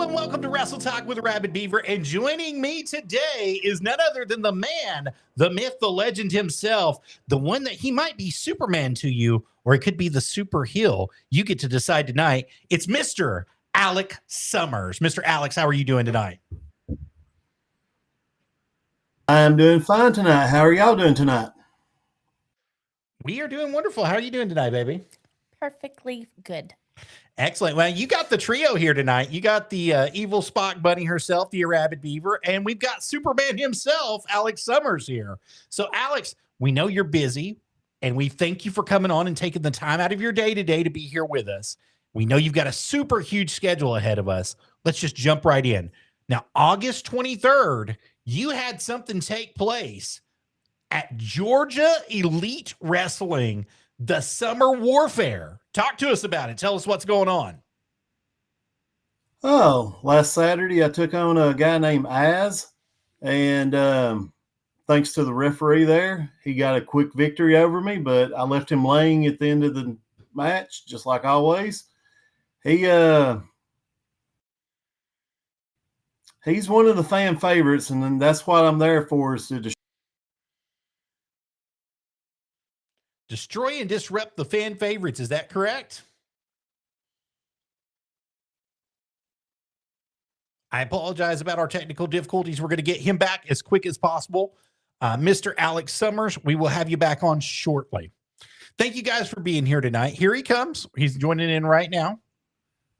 and welcome to Wrestle Talk with Arabbidb3aver. And joining me today is none other than the man, the myth, the legend himself, the one that he might be Superman to you, or it could be the super heel. You get to decide tonight. It's Mr. Alex Summers. Mr. Alex, how are you doing tonight? I'm doing fine tonight. How are y'all doing tonight? We are doing wonderful. How are you doing tonight, baby? Perfectly good. Excellent. Well, you got the trio here tonight. You got the evil Spock bunny herself, the Arabbidb3aver, and we've got Superman himself, Alex Summers here. So, Alex, we know you're busy, and we thank you for coming on and taking the time out of your day today to be here with us. We know you've got a super huge schedule ahead of us. Let's just jump right in. Now, August 23rd, you had something take place at Georgia Elite Wrestling, the Summer Warfare. Talk to us about it. Tell us what's going on. Oh, last Saturday I took on a guy named Az, and thanks to the referee there, he got a quick victory over me, but I left him laying at the end of the match, just like always. He's one of the fan favorites, and then that's what I'm there for, is to destroy and disrupt the fan favorites. Is that correct? I apologize about our technical difficulties. We're going to get him back as quick as possible. Mr. Alex Summers, we will have you back on shortly. Thank you guys for being here tonight. Here he comes. He's joining in right now.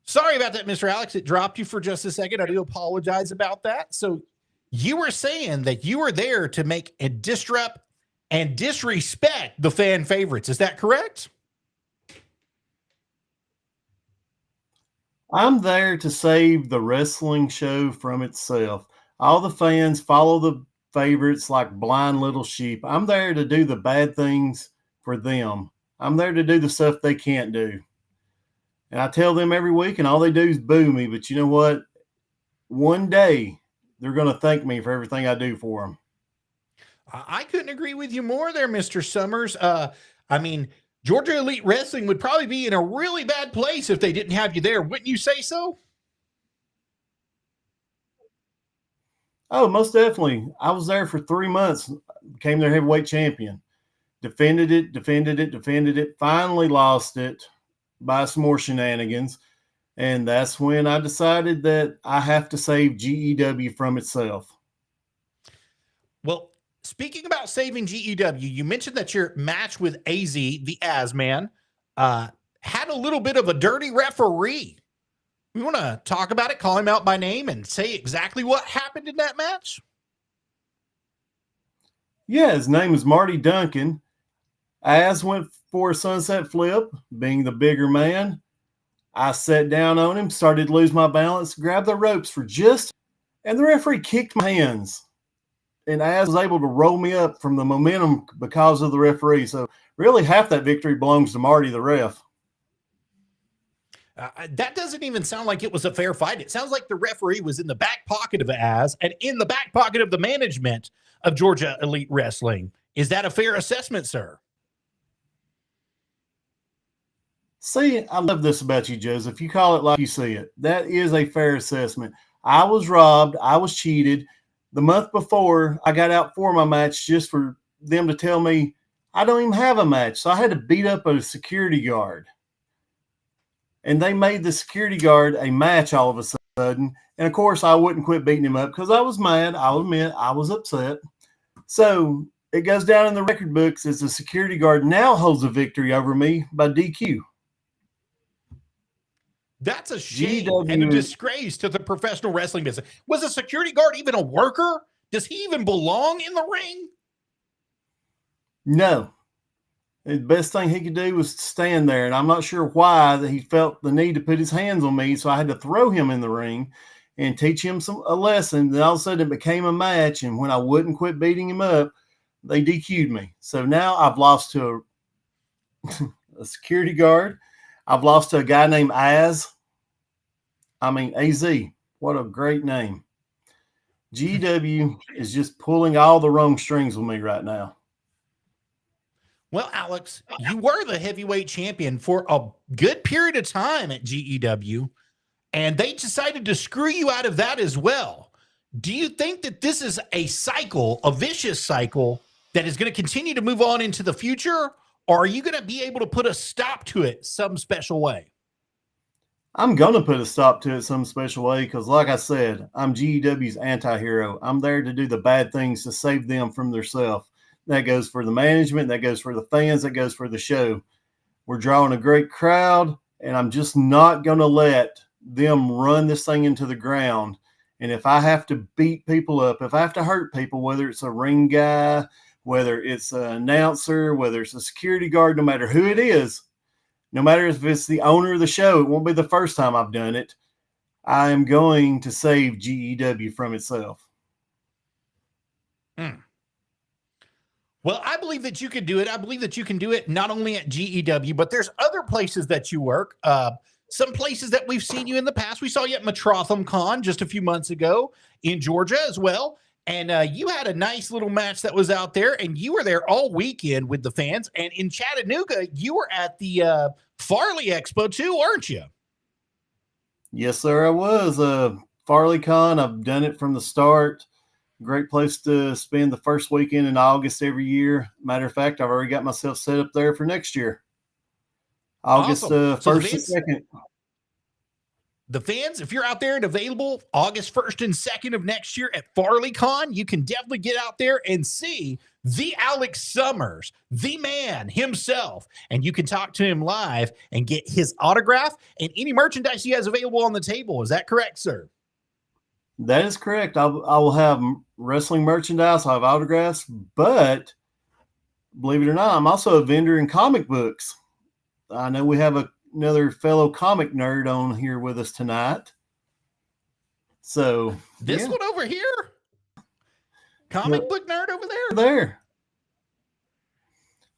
Sorry about that, Mr. Alex. It dropped you for just a second. I do apologize about that. So you were saying that you were there to make a disrupt and disrespect the fan favorites. Is that correct? I'm there to save the wrestling show from itself. All the fans follow the favorites like blind little sheep. I'm there to do the bad things for them. I'm there to do the stuff they can't do. And I tell them every week, and all they do is boo me. But you know what? One day, they're going to thank me for everything I do for them. I couldn't agree with you more there, Mr. Summers. I mean, Georgia Elite Wrestling would probably be in a really bad place if they didn't have you there. Wouldn't you say so? Oh, most definitely. I was there for 3 months, became their heavyweight champion. Defended it, finally lost it by some more shenanigans. And that's when I decided that I have to save GEW from itself. Well, speaking about saving GEW, you mentioned that your match with AZ, the Az-Man, had a little bit of a dirty referee. We want to talk about it, call him out by name, and say exactly what happened in that match? Yeah, his name is Marty Duncan. Az went for a sunset flip, being the bigger man. I sat down on him, started to lose my balance, grabbed the ropes for and the referee kicked my hands. And Az was able to roll me up from the momentum because of the referee. So really half that victory belongs to Marty, the ref. That doesn't even sound like it was a fair fight. It sounds like the referee was in the back pocket of Az and in the back pocket of the management of Georgia Elite Wrestling. Is that a fair assessment, sir? See, I love this about you, Joseph. You call it like you see it. That is a fair assessment. I was robbed. I was cheated. The month before, I got out for my match just for them to tell me I don't even have a match. So I had to beat up a security guard. And they made the security guard a match all of a sudden. And, of course, I wouldn't quit beating him up because I was mad. I'll admit I was upset. So it goes down in the record books as the security guard now holds a victory over me by DQ. That's a shame and a disgrace to the professional wrestling business. Was a security guard even a worker? Does he even belong in the ring? No. The best thing he could do was stand there, and I'm not sure why that he felt the need to put his hands on me, so I had to throw him in the ring and teach him a lesson. Then all of a sudden it became a match, and when I wouldn't quit beating him up, they DQ'd me. So now I've lost to a security guard. I've lost to a guy named Az. AZ. What a great name. GW is just pulling all the wrong strings with me right now. Well, Alex, you were the heavyweight champion for a good period of time at GEW. and they decided to screw you out of that as well. Do you think that this is a cycle, a vicious cycle that is going to continue to move on into the future? Or are you going to be able to put a stop to it some special way? I'm going to put a stop to it some special way because, like I said, I'm GEW's anti-hero. I'm there to do the bad things to save them from themselves. That goes for the management. That goes for the fans. That goes for the show. We're drawing a great crowd, and I'm just not going to let them run this thing into the ground. And if I have to beat people up, if I have to hurt people, whether it's a ring guy, whether it's an announcer, whether it's a security guard, no matter who it is, no matter if it's the owner of the show, it won't be the first time I've done it. I am going to save GEW from itself. Well, I believe that you can do it. I believe that you can do it not only at GEW, but there's other places that you work. Some places that we've seen you in the past. We saw you at Metrotham Con just a few months ago in Georgia as well. And you had a nice little match that was out there, and you were there all weekend with the fans. And in Chattanooga, you were at the Farley Expo too, weren't you? Yes, sir, I was. Farley Con, I've done it from the start. Great place to spend the first weekend in August every year. Matter of fact, I've already got myself set up there for next year. August Awesome. 1st and 2nd. The fans, if you're out there and available August 1st and 2nd of next year at Farley Con, you can definitely get out there and see the Alex Summers, the man himself. And you can talk to him live and get his autograph and any merchandise he has available on the table. Is that correct, sir? That is correct. I will have wrestling merchandise. I have autographs, but believe it or not, I'm also a vendor in comic books. I know we have another fellow comic nerd on here with us tonight. So this one over here, comic book nerd over there. There,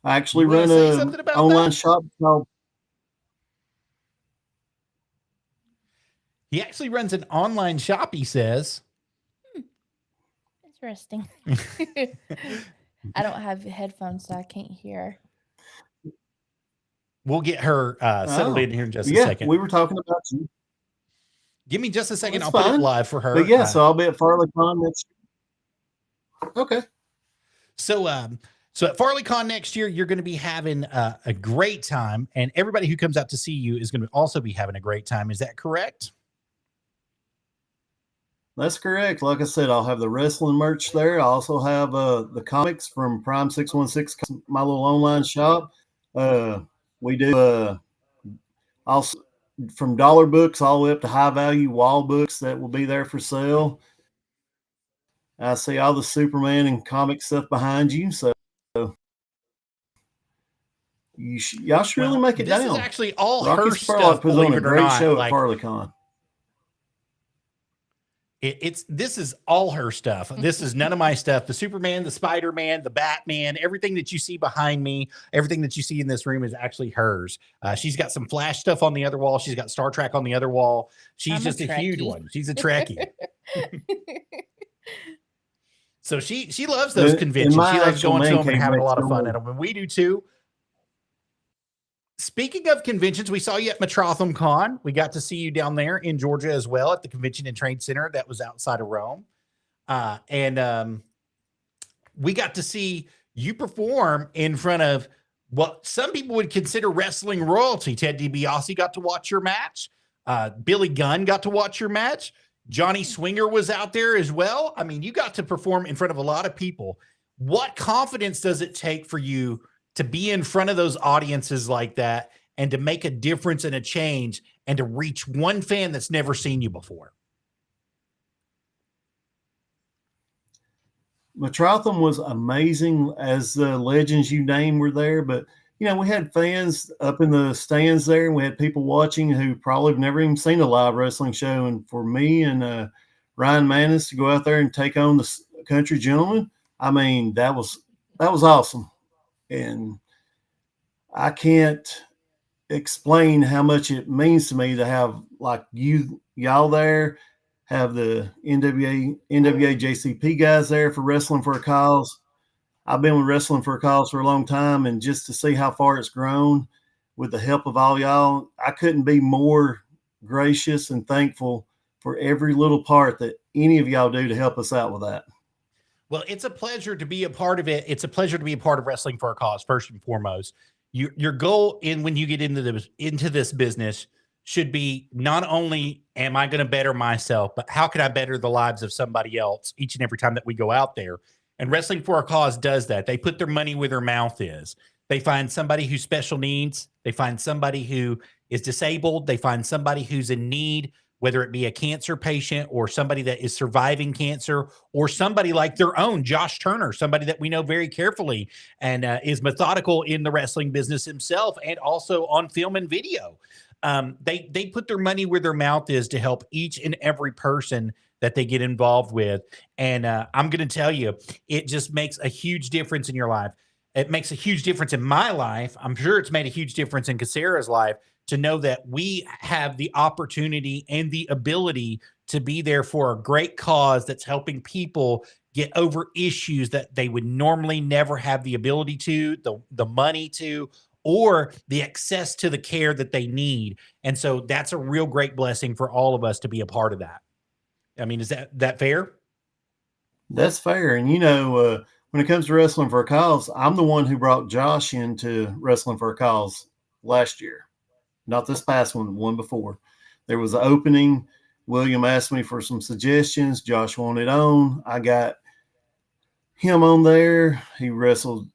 I actually run an online shop called. He actually runs an online shop, he says. Interesting. I don't have headphones, so I can't hear. We'll get her settled in here in just a second. We were talking about you. Give me just a second. That's I'll fine. put it live for her. But yeah, so I'll be at Farley Con next year. Okay. So at Farley Con next year, you're going to be having a great time, and everybody who comes out to see you is going to also be having a great time. Is that correct? That's correct. Like I said, I'll have the wrestling merch there. I also have the comics from Prime 616, my little online shop. We do also from dollar books all the way up to high value wall books that will be there for sale. I see all the Superman and comic stuff behind you, so y'all should really make it this down. This is actually all Rocky her Spurlock stuff. puts on a great show at Farley Con. This is all her stuff. This is none of my stuff. The Superman, the Spider-Man, the Batman, everything that you see behind me, everything that you see in this room is actually hers. She's got some Flash stuff on the other wall. She's got Star Trek on the other wall. She's just a huge one. She's a Trekkie. So she loves those conventions. She loves going to them and having a lot of fun at them. And we do too. Speaking of conventions, we saw you at Metrotham Con. We got to see you down there in Georgia as well at the Convention and Trade Center that was outside of Rome. And we got to see you perform in front of what some people would consider wrestling royalty. Ted DiBiase got to watch your match. Billy Gunn got to watch your match. Johnny Swinger was out there as well. I mean, you got to perform in front of a lot of people. What confidence does it take for you to be in front of those audiences like that and to make a difference and a change and to reach one fan that's never seen you before? Metrotham was amazing, as the legends you named were there, but you know, we had fans up in the stands there, and we had people watching who probably have never even seen a live wrestling show. And for me and Ryan Manis to go out there and take on the Country Gentleman, I mean, that was awesome. And I can't explain how much it means to me to have like y'all there, have the NWA JCP guys there for Wrestling for a Cause. I've been with Wrestling for a Cause for a long time, and just to see how far it's grown with the help of all y'all, I couldn't be more gracious and thankful for every little part that any of y'all do to help us out with that. Well, it's a pleasure to be a part of it. It's a pleasure to be a part of Wrestling for a Cause, first and foremost. Your goal when you get into this business should be not only am I going to better myself, but how can I better the lives of somebody else each and every time that we go out there? And Wrestling for a Cause does that. They put their money where their mouth is. They find somebody who's special needs. They find somebody who is disabled. They find somebody who's in need, whether it be a cancer patient or somebody that is surviving cancer, or somebody like their own Josh Turner, somebody that we know very carefully and is methodical in the wrestling business himself and also on film and video. They put their money where their mouth is to help each and every person that they get involved with. And I'm going to tell you, it just makes a huge difference in your life. It makes a huge difference in my life. I'm sure it's made a huge difference in Kasera's life to know that we have the opportunity and the ability to be there for a great cause that's helping people get over issues that they would normally never have the ability to, the money to, or the access to the care that they need. And so that's a real great blessing for all of us to be a part of that. I mean, is that fair? That's fair. And, when it comes to Wrestling for a Cause, I'm the one who brought Josh into Wrestling for a Cause last year. Not this past one, the one before. There was an opening. William asked me for some suggestions. Josh wanted on. I got him on there. He wrestled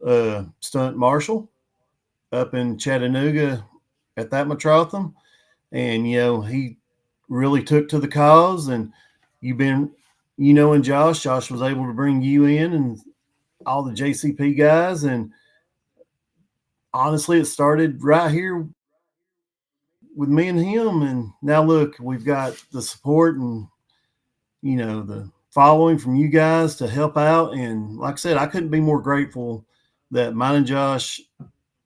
Stunt Marshall up in Chattanooga at that Metrotham. And, he really took to the cause. And you've been, and Josh was able to bring you in and all the JCP guys. And honestly, it started right here with me and him. And now look, we've got the support and, the following from you guys to help out. And like I said, I couldn't be more grateful that mine and Josh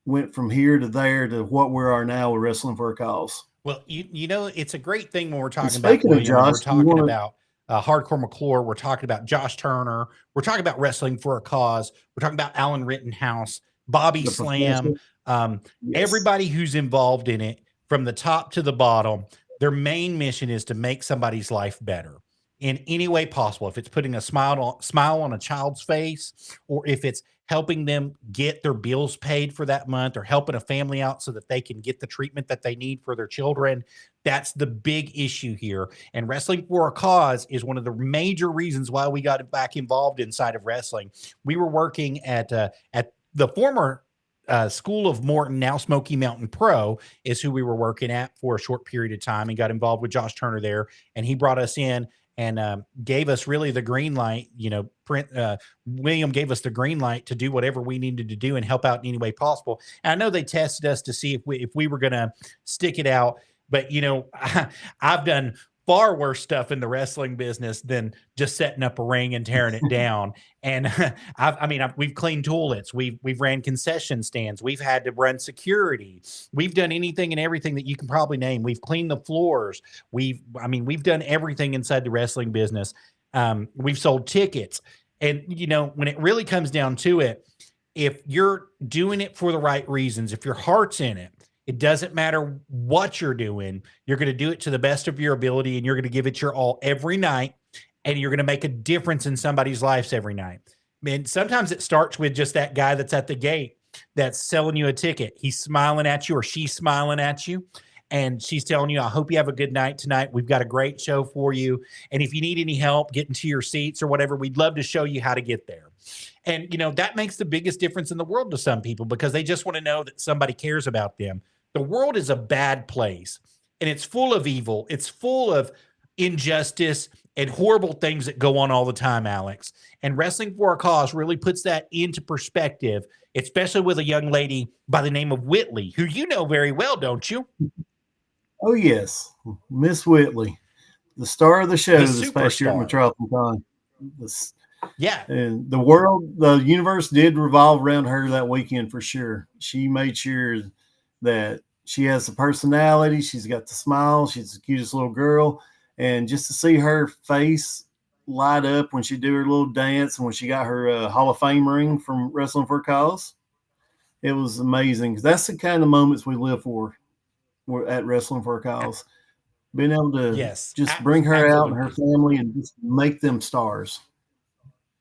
went from here to there to what we are now with Wrestling for a Cause. Well, it's a great thing when we're talking about William, Josh, we're talking about Hardcore McClure, we're talking about Josh Turner, we're talking about Wrestling for a Cause, we're talking about Alan Rittenhouse, Bobby Slam, yes. Everybody who's involved in it from the top to the bottom. Their main mission is to make somebody's life better in any way possible. If it's putting a smile on a child's face, or if it's helping them get their bills paid for that month, or helping a family out so that they can get the treatment that they need for their children. That's the big issue here. And Wrestling for a Cause is one of the major reasons why we got back involved inside of wrestling. We were working at the former School of Morton, now Smoky Mountain Pro, is who we were working at for a short period of time, and got involved with Josh Turner there. And he brought us in and gave us really the green light. William gave us the green light to do whatever we needed to do and help out in any way possible. And I know they tested us to see if we were going to stick it out. But, I've done far worse stuff in the wrestling business than just setting up a ring and tearing it down. And we've cleaned toilets. We've ran concession stands. We've had to run security. We've done anything and everything that you can probably name. We've cleaned the floors. We've done everything inside the wrestling business. We've sold tickets. And, when it really comes down to it, if you're doing it for the right reasons, if your heart's in it, it doesn't matter what you're doing. You're going to do it to the best of your ability, and you're going to give it your all every night, and you're going to make a difference in somebody's lives every night. And sometimes it starts with just that guy that's at the gate that's selling you a ticket. He's smiling at you, or she's smiling at you, and she's telling you, I hope you have a good night tonight. We've got a great show for you. And if you need any help getting to your seats or whatever, we'd love to show you how to get there. And, that makes the biggest difference in the world to some people, because they just want to know that somebody cares about them. The world is a bad place, and it's full of evil. It's full of injustice and horrible things that go on all the time, Alex. And Wrestling for a Cause really puts that into perspective, especially with a young lady by the name of Whitley, who you know very well, don't you? Oh, yes. Miss Whitley, the star of the show this past year at Metropolitan. Yeah. And the universe did revolve around her that weekend for sure. She made sure that she has the personality. She's got the smile. She's the cutest little girl. And just to see her face light up when she do her little dance and when she got her Hall of Fame ring from Wrestling for a Cause, it was amazing. That's the kind of moments we live for at Wrestling for a Cause. being able to Yes, just bring her out and her absolutely. family and just make them stars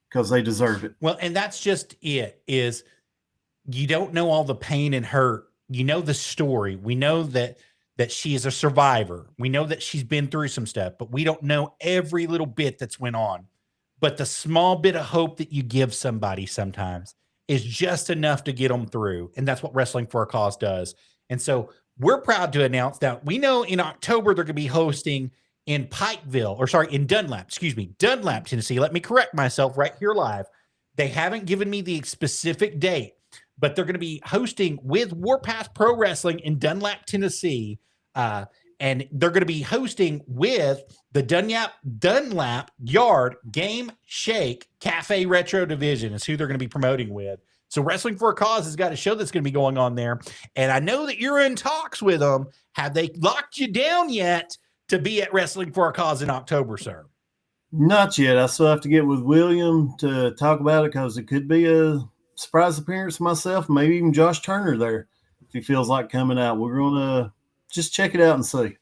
because they deserve it. Well, and that's just it, is you don't know all the pain and hurt. You know the story. We know that she is a survivor. We know that she's been through some stuff, but we don't know every little bit that's went on. But the small bit of hope that you give somebody sometimes is just enough to get them through. And that's what Wrestling for a Cause does. And so we're proud to announce that we know in October they're going to be hosting in in Dunlap, Dunlap, Tennessee. Let me correct myself right here live. They haven't given me the specific date, but they're going to be hosting with Warpath Pro Wrestling in Dunlap, Tennessee. And they're going to be hosting with the Dunlap Yard Game Shake Cafe Retro Division is who they're going to be promoting with. So Wrestling for a Cause has got a show that's going to be going on there. And I know that you're in talks with them. Have they locked you down yet to be at Wrestling for a Cause in October, sir? Not yet. I still have to get with William to talk about it because it could be a surprise appearance myself, maybe even Josh Turner there if he feels like coming out. We're going to just check it out and see.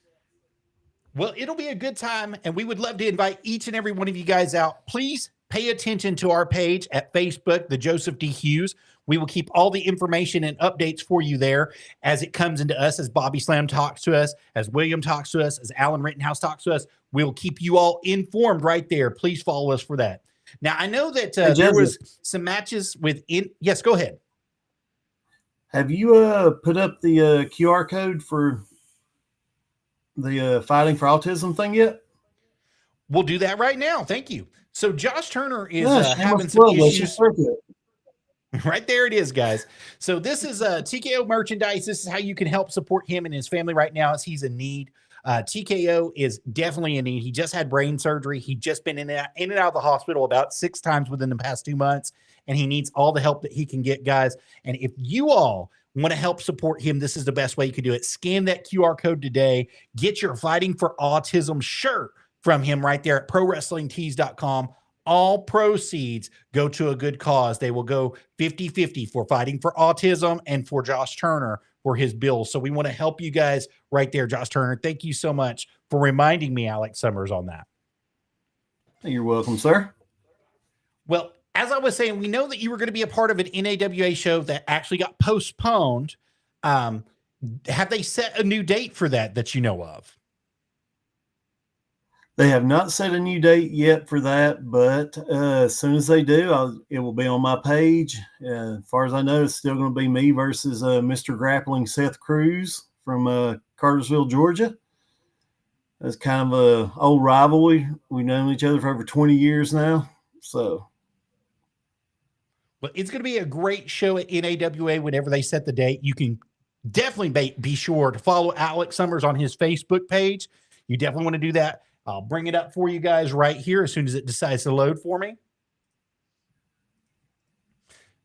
Well, it'll be a good time, and we would love to invite each and every one of you guys out. Please pay attention to our page at Facebook, the Joseph D. Hughes. We will keep all the information and updates for you there as it comes into us, as Bobby Slam talks to us, as William talks to us, as Alan Rittenhouse talks to us. We'll keep you all informed right there. Please follow us for that. Now, I know that there was some matches within. Yes, go ahead. Have you put up the QR code for the Fighting for Autism thing yet? We'll do that right now. Thank you. So Josh Turner is having some some issues. Right there it is, guys. So this is TKO merchandise. This is how you can help support him and his family right now as he's in need. TKO is definitely in need. He just had brain surgery. He just been in and out of the hospital about 6 times within the past 2 months, and he needs all the help that he can get, guys. And if you all want to help support him, this is the best way you can do it. Scan that QR code today. Get your Fighting for Autism shirt from him right there at ProWrestlingTees.com. All proceeds go to a good cause. They will go 50-50 for Fighting for Autism and for Josh Turner for his bills. So we want to help you guys right there, Josh Turner. Thank you so much for reminding me, Alex Summers, on that. You're welcome, sir. Well, as I was saying, we know that you were going to be a part of an NAWA show that actually got postponed. Have they set a new date for that you know of? They have not set a new date yet for that, but as soon as they do, it will be on my page. As far as I know, it's still going to be me versus Mr. Grappling Seth Cruz from Cartersville, Georgia. That's kind of an old rivalry. We've known each other for over 20 years now. So, but it's going to be a great show at NAWA whenever they set the date. You can definitely be sure to follow Alex Summers on his Facebook page. You definitely want to do that. I'll bring it up for you guys right here as soon as it decides to load for me.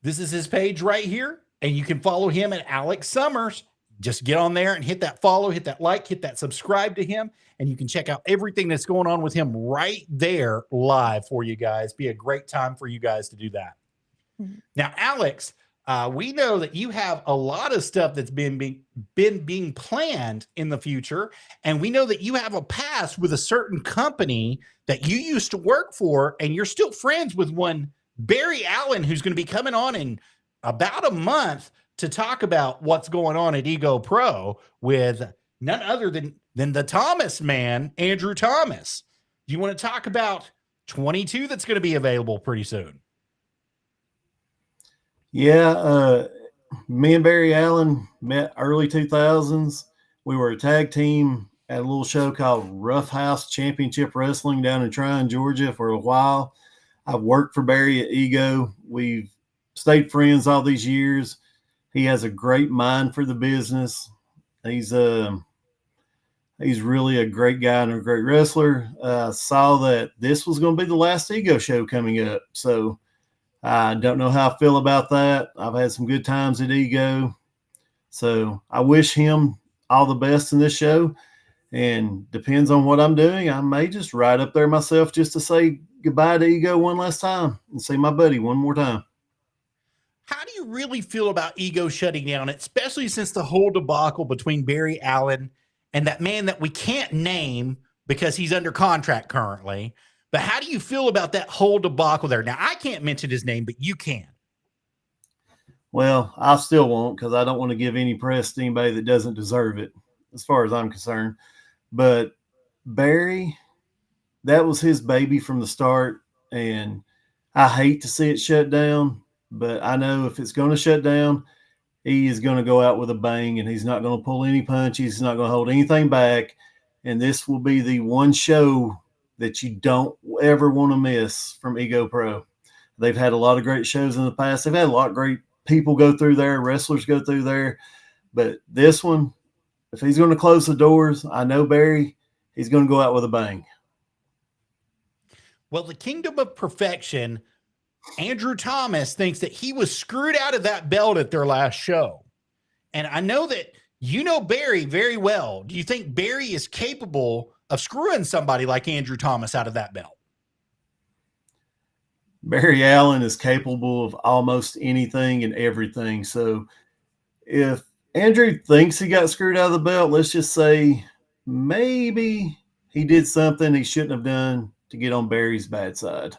This is his page right here, and you can follow him at Alex Summers. Just get on there and hit that follow, hit that like, hit that subscribe to him, and you can check out everything that's going on with him right there live for you guys. Be a great time for you guys to do that. Mm-hmm. Now, Alex, we know that you have a lot of stuff that's been being planned in the future, and we know that you have a past with a certain company that you used to work for, and you're still friends with one Barry Allen, who's going to be coming on in about a month to talk about what's going on at Ego Pro with none other than the Thomas man, Andrew Thomas. Do you want to talk about 22 that's going to be available pretty soon? Yeah, me and Barry Allen met early 2000s. We were a tag team at a little show called Rough House Championship Wrestling down in Tryon, Georgia for a while. I've worked for Barry at Ego. We've stayed friends all these years. He has a great mind for the business. He's really a great guy and a great wrestler. Saw that this was going to be the last Ego show coming up. So I don't know how I feel about that. I've had some good times at Ego. So I wish him all the best in this show. And depends on what I'm doing. I may just ride up there myself just to say goodbye to Ego one last time and see my buddy one more time. How do you really feel about Ego shutting down, especially since the whole debacle between Barry Allen and that man that we can't name because he's under contract currently. But how do you feel about that whole debacle there? Now, I can't mention his name, but you can. Well, I still won't, because I don't want to give any press to anybody that doesn't deserve it, as far as I'm concerned. But Barry, that was his baby from the start, and I hate to see it shut down, but I know if it's going to shut down, he is going to go out with a bang, and he's not going to pull any punches. He's not going to hold anything back, and this will be the one show that you don't ever want to miss from Ego Pro. They've had a lot of great shows in the past. They've had a lot of great people go through there, wrestlers go through there, but this one, if he's going to close the doors, I know Barry, he's going to go out with a bang. Well, the Kingdom of Perfection, Andrew Thomas thinks that he was screwed out of that belt at their last show. And I know that you know Barry very well. Do you think Barry is capable of screwing somebody like Andrew Thomas out of that belt? Barry Allen is capable of almost anything and everything. So if Andrew thinks he got screwed out of the belt, let's just say maybe he did something he shouldn't have done to get on Barry's bad side.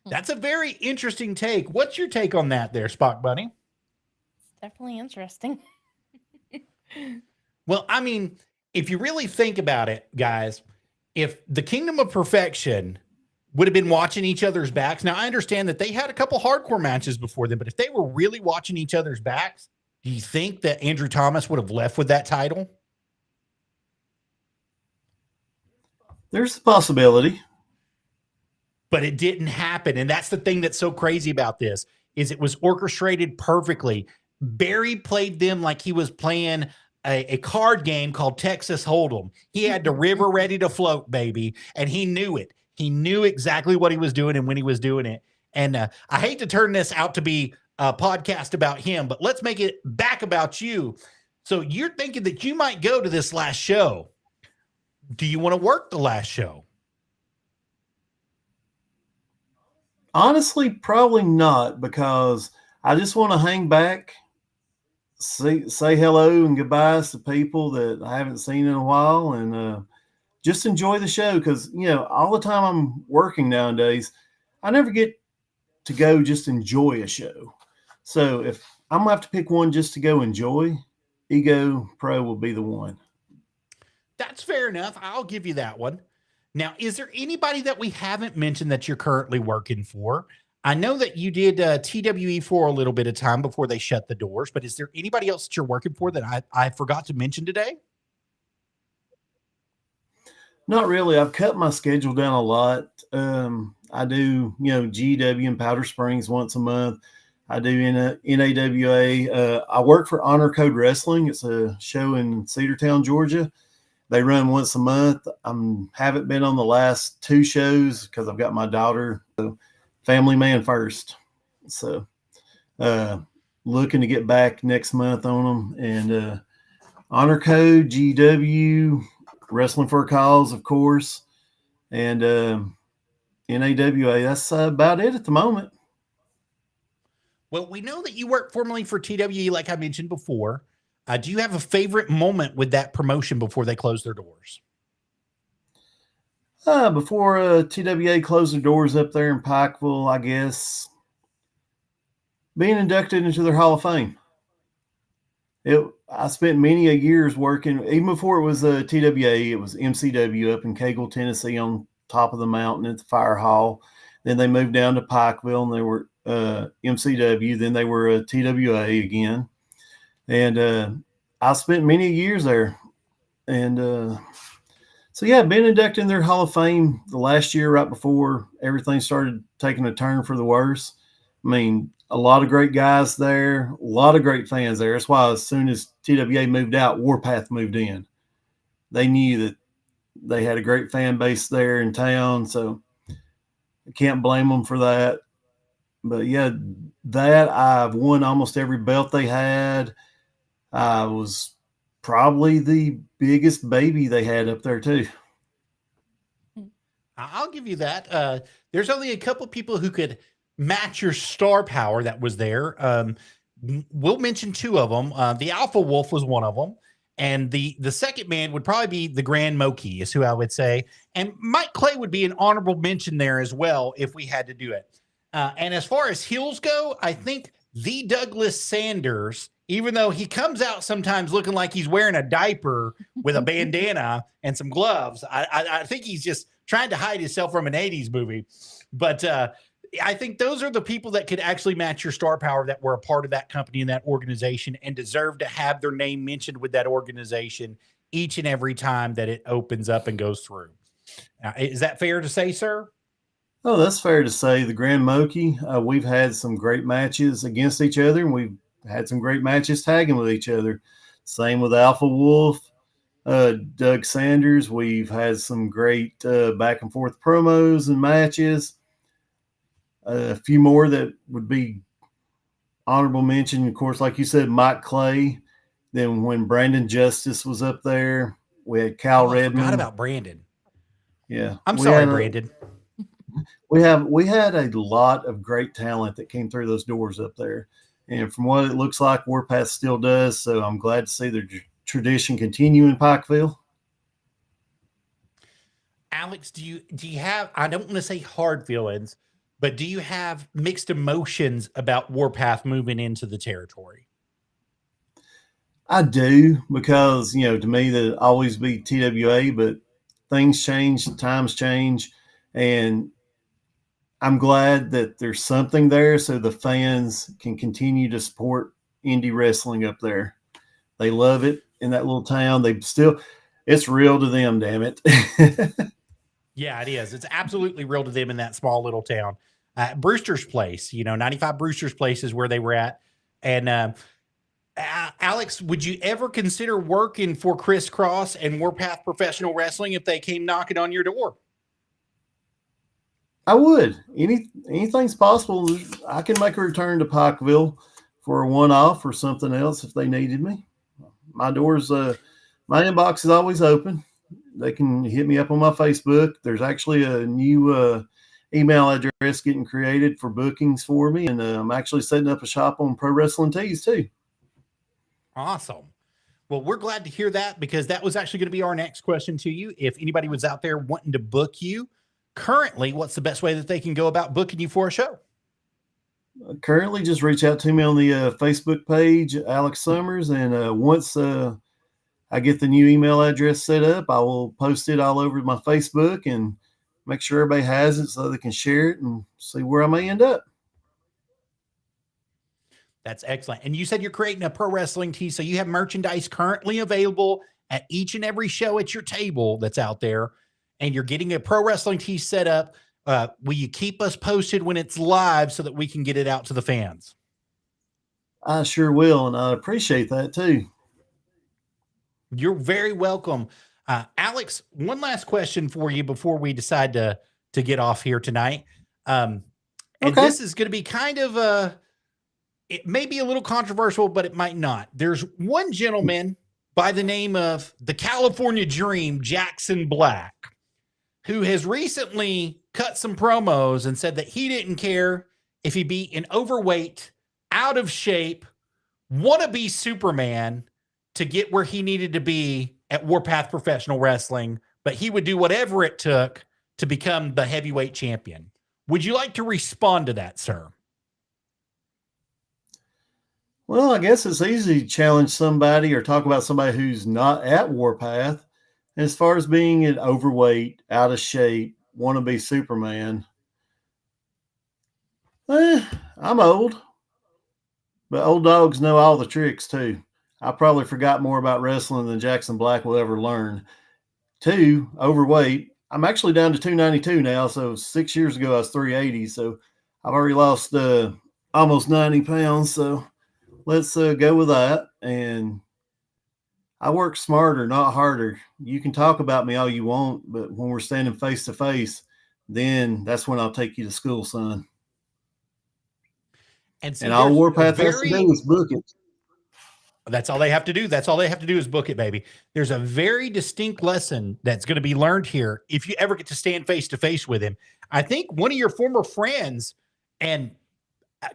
That's a very interesting take. What's your take on that there, Spock Bunny? It's definitely interesting. Well, I mean, if you really think about it, guys, if the Kingdom of Perfection would have been watching each other's backs. Now, I understand that they had a couple hardcore matches before them, but if they were really watching each other's backs, do you think that Andrew Thomas would have left with that title? There's a possibility. But it didn't happen. And that's the thing that's so crazy about this, is it was orchestrated perfectly. Barry played them like he was playing a card game called Texas Hold'em. He had the river ready to float, baby, and he knew it. He knew exactly what he was doing and when he was doing it. And I hate to turn this out to be a podcast about him, but let's make it back about you. So you're thinking that you might go to this last show. Do you want to work the last show? Honestly, probably not, because I just want to hang back, say hello and goodbyes to people that I haven't seen in a while, and just enjoy the show. Because, you know, all the time I'm working nowadays, I never get to go just enjoy a show. So if I'm going to have to pick one just to go enjoy, Ego Pro will be the one. That's fair enough. I'll give you that one. Now, is there anybody that we haven't mentioned that you're currently working for? I know that you did TWE for a little bit of time before they shut the doors, but is there anybody else that you're working for that I forgot to mention today? Not really. I've cut my schedule down a lot. I do, GW in Powder Springs once a month. I do NAWA. I work for Honor Code Wrestling. It's a show in Cedartown, Georgia. They run once a month. Haven't been on the last two shows because I've got my daughter. So family man first. So looking to get back next month on them. And Honor Code, GW, Wrestling for a Cause, of course. And NAWA. That's about it at the moment. Well, we know that you work formerly for TWE, like I mentioned before. Do you have a favorite moment with that promotion before they close their doors? Before TWA closed their doors up there in Pikeville, I guess, being inducted into their Hall of Fame. I spent many a years working, even before it was TWA, it was MCW up in Cagle, Tennessee, on top of the mountain at the fire hall. Then they moved down to Pikeville, and they were MCW. Then they were TWA again. And I spent many years there. And so, yeah, been inducted in their Hall of Fame the last year, right before everything started taking a turn for the worse. I mean, a lot of great guys there, a lot of great fans there. That's why as soon as TWA moved out, Warpath moved in. They knew that they had a great fan base there in town, so I can't blame them for that. But, yeah, that I've won almost every belt they had. I was probably the biggest baby they had up there, too. I'll give you that. There's only a couple people who could match your star power that was there. We'll mention two of them. The Alpha Wolf was one of them. And the second man would probably be the Grand Moki, is who I would say. And Mike Clay would be an honorable mention there as well if we had to do it. And as far as heels go, I think the Douglas Sanders, even though he comes out sometimes looking like he's wearing a diaper with a bandana and some gloves, I think he's just trying to hide himself from an 80s movie. But I think those are the people that could actually match your star power that were a part of that company and that organization and deserve to have their name mentioned with that organization each and every time that it opens up and goes through. Is that fair to say, sir? Oh, that's fair to say. The Grand Moki, we've had some great matches against each other, and we've had some great matches tagging with each other. Same with Alpha Wolf, Doug Sanders. We've had some great back and forth promos and matches. A few more that would be honorable mention, of course, like you said, Mike Clay. Then when Brandon Justice was up there, we had Cal Redmond. I forgot about Brandon. Yeah, I'm sorry, Brandon. We had a lot of great talent that came through those doors up there, and from what it looks like, Warpath still does. So I'm glad to see their tradition continue in Pikeville. Alex, do you have? I don't want to say hard feelings, but do you have mixed emotions about Warpath moving into the territory? I do, because to me that always be TWA, but things change, times change, and I'm glad that there's something there so the fans can continue to support indie wrestling up there. They love it in that little town. It's real to them, damn it. Yeah, it is. It's absolutely real to them in that small little town. Brewster's Place, 95 Brewster's Place is where they were at. And Alex, would you ever consider working for Chris Cross and Warpath Professional Wrestling if they came knocking on your door? I would. Anything's possible. I can make a return to Pikeville for a one-off or something else if they needed me. My doors, my inbox is always open. They can hit me up on my Facebook. There's actually a new email address getting created for bookings for me, and I'm actually setting up a shop on Pro Wrestling Tees too. Awesome. Well, we're glad to hear that, because that was actually going to be our next question to you. If anybody was out there wanting to book you currently, what's the best way that they can go about booking you for a show? Currently, just reach out to me on the Facebook page, Alex Summers, and once I get the new email address set up, I will post it all over my Facebook and make sure everybody has it so they can share it and see where I may end up. That's excellent. And you said you're creating a pro wrestling tee, so you have merchandise currently available at each and every show at your table that's out there, and you're getting a pro wrestling tee set up. Will you keep us posted when it's live so that we can get it out to the fans? I sure will, and I appreciate that too. You're very welcome. Alex, one last question for you before we decide to get off here tonight. And this is going to be kind of it may be a little controversial, but it might not. There's one gentleman by the name of the California Dream, Jackson Black, who has recently cut some promos and said that he didn't care if he beat an overweight, out of shape, wannabe Superman to get where he needed to be at Warpath Professional Wrestling, but he would do whatever it took to become the heavyweight champion. Would you like to respond to that, sir? Well, I guess it's easy to challenge somebody or talk about somebody who's not at Warpath. As far as being an overweight, out of shape, wannabe Superman, I'm old, but old dogs know all the tricks too. I probably forgot more about wrestling than Jackson Black will ever learn. 2, overweight. I'm actually down to 292 now. So 6 years ago, I was 380. So I've already lost almost 90 pounds. So let's go with that. And I work smarter, not harder. You can talk about me all you want, but when we're standing face to face, then that's when I'll take you to school, son. And all Warpath has to do is book it. That's all they have to do. That's all they have to do is book it, baby. There's a very distinct lesson that's going to be learned here if you ever get to stand face to face with him. I think one of your former friends and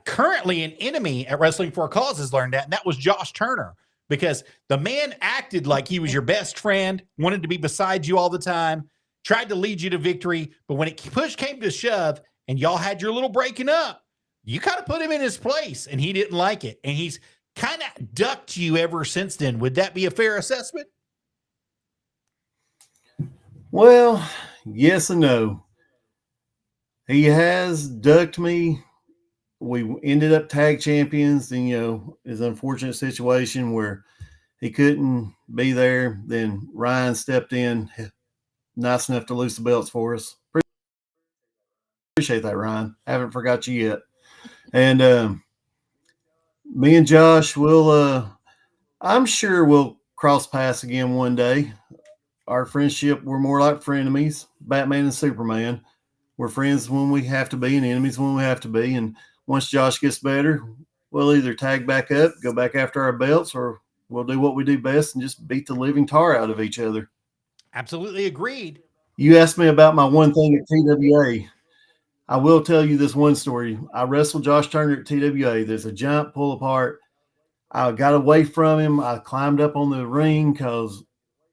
currently an enemy at Wrestling for a Cause has learned that, and that was Josh Turner. because the man acted like he was your best friend, wanted to be beside you all the time, tried to lead you to victory. But when push came to shove and y'all had your little breaking up, you kind of put him in his place and he didn't like it. And he's kind of ducked you ever since then. Would that be a fair assessment? Well, yes and no. He has ducked me. We ended up tag champions, and his unfortunate situation where he couldn't be there. Then Ryan stepped in, nice enough to lose the belts for us. Appreciate that, Ryan. Haven't forgot you yet. And me and Josh will, I'm sure we'll cross paths again one day. Our friendship, we're more like frenemies, Batman and Superman. We're friends when we have to be and enemies when we have to be. And once Josh gets better, we'll either tag back up, go back after our belts, or we'll do what we do best and just beat the living tar out of each other. Absolutely agreed. You asked me about my one thing at TWA. I will tell you this one story. I wrestled Josh Turner at TWA. There's a giant pull apart. I got away from him. I climbed up on the ring because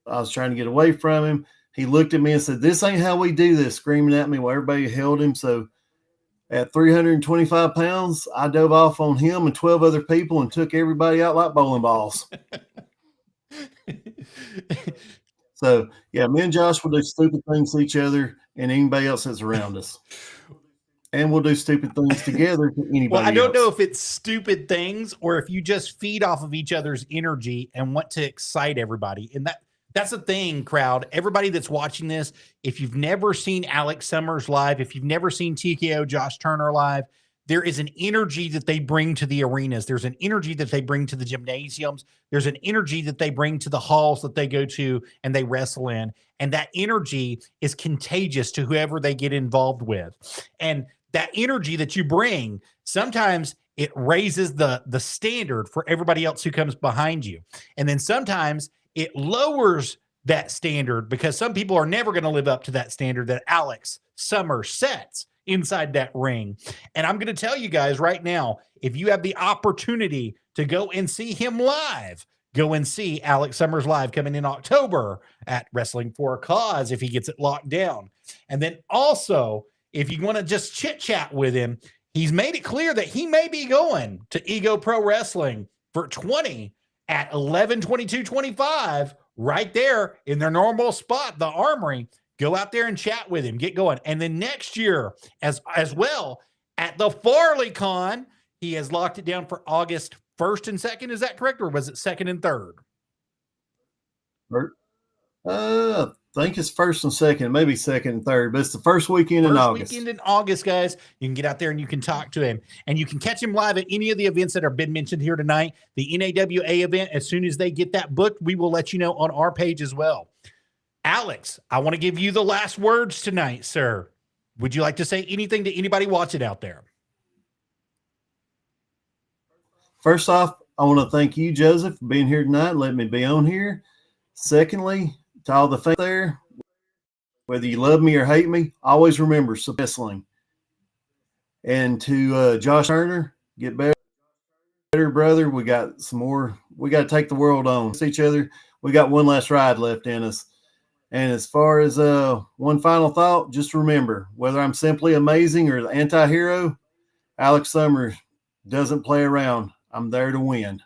I was trying to get away from him. He looked at me and said, "This ain't how we do this," screaming at me while everybody held him. So at 325 pounds, I dove off on him and 12 other people and took everybody out like bowling balls. So, yeah, me and Josh will do stupid things to each other and anybody else that's around us. And we'll do stupid things together to anybody Well, I don't else. know if it's stupid things or if you just feed off of each other's energy and want to excite everybody. And that's the thing, crowd. Everybody that's watching this, if you've never seen Alex Summers live, if you've never seen TKO Josh Turner live, there is an energy that they bring to the arenas. There's an energy that they bring to the gymnasiums. There's an energy that they bring to the halls that they go to and they wrestle in. And that energy is contagious to whoever they get involved with. And that energy that you bring, sometimes it raises the standard for everybody else who comes behind you. And then sometimes it lowers that standard because some people are never going to live up to that standard that Alex Summers sets inside that ring. And I'm going to tell you guys right now, if you have the opportunity to go and see him live, go and see Alex Summers live coming in October at Wrestling for a Cause if he gets it locked down. And then also, if you want to just chit chat with him, he's made it clear that he may be going to Ego Pro Wrestling for 20 at 11/22/25 right there in their normal spot, the Armory. Go out there and chat with him, get going. And then next year as well at the Farley Con, he has locked it down for August 1st and 2nd. Is that correct? Or was it 2nd and 3rd? I think it's 1st and 2nd, maybe 2nd and 3rd, but it's the first weekend in August. First weekend in August, guys. You can get out there and you can talk to him. And you can catch him live at any of the events that have been mentioned here tonight. The NAWA event, as soon as they get that booked, we will let you know on our page as well. Alex, I want to give you the last words tonight, sir. Would you like to say anything to anybody watching out there? First off, I want to thank you, Joseph, for being here tonight and letting me be on here. Secondly, to all the fans there, whether you love me or hate me, always remember wrestling. And to Josh Turner, get better, brother. We got some more. We got to take the world on. Each other. We got one last ride left in us. And as far as one final thought, just remember, whether I'm simply amazing or the anti-hero, Alex Summers doesn't play around. I'm there to win.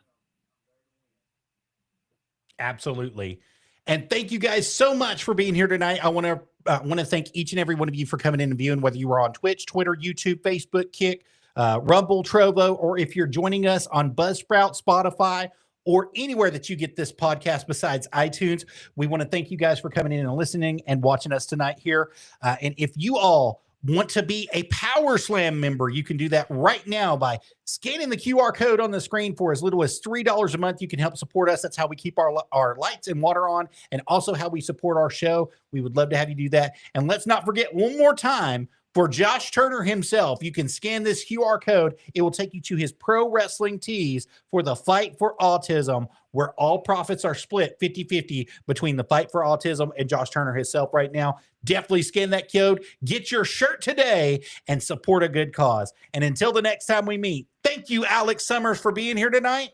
Absolutely. And thank you guys so much for being here tonight. I want to thank each and every one of you for coming in and viewing, whether you were on Twitch, Twitter, YouTube, Facebook, Kick, Rumble, Trovo, or if you're joining us on Buzzsprout, Spotify, or anywhere that you get this podcast besides iTunes. We want to thank you guys for coming in and listening and watching us tonight here. And if you all want to be a Power Slam member, you can do that right now by scanning the QR code on the screen for as little as $3 a month. You can help support us. That's how we keep our lights and water on, and also how we support our show. We would love to have you do that. And let's not forget one more time, for Josh Turner himself, you can scan this QR code. It will take you to his pro wrestling tees for the Fight for Autism, where all profits are split 50-50 between the Fight for Autism and Josh Turner himself right now. Definitely scan that code, get your shirt today, and support a good cause. And until the next time we meet, thank you, Alex Summers, for being here tonight.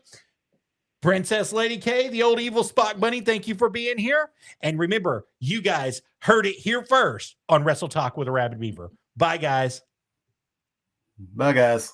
Princess Lady K, the old evil Spock Bunny, thank you for being here. And remember, you guys heard it here first on Wrestle Talk with Arabbidb3aver. Bye, guys. Bye, guys.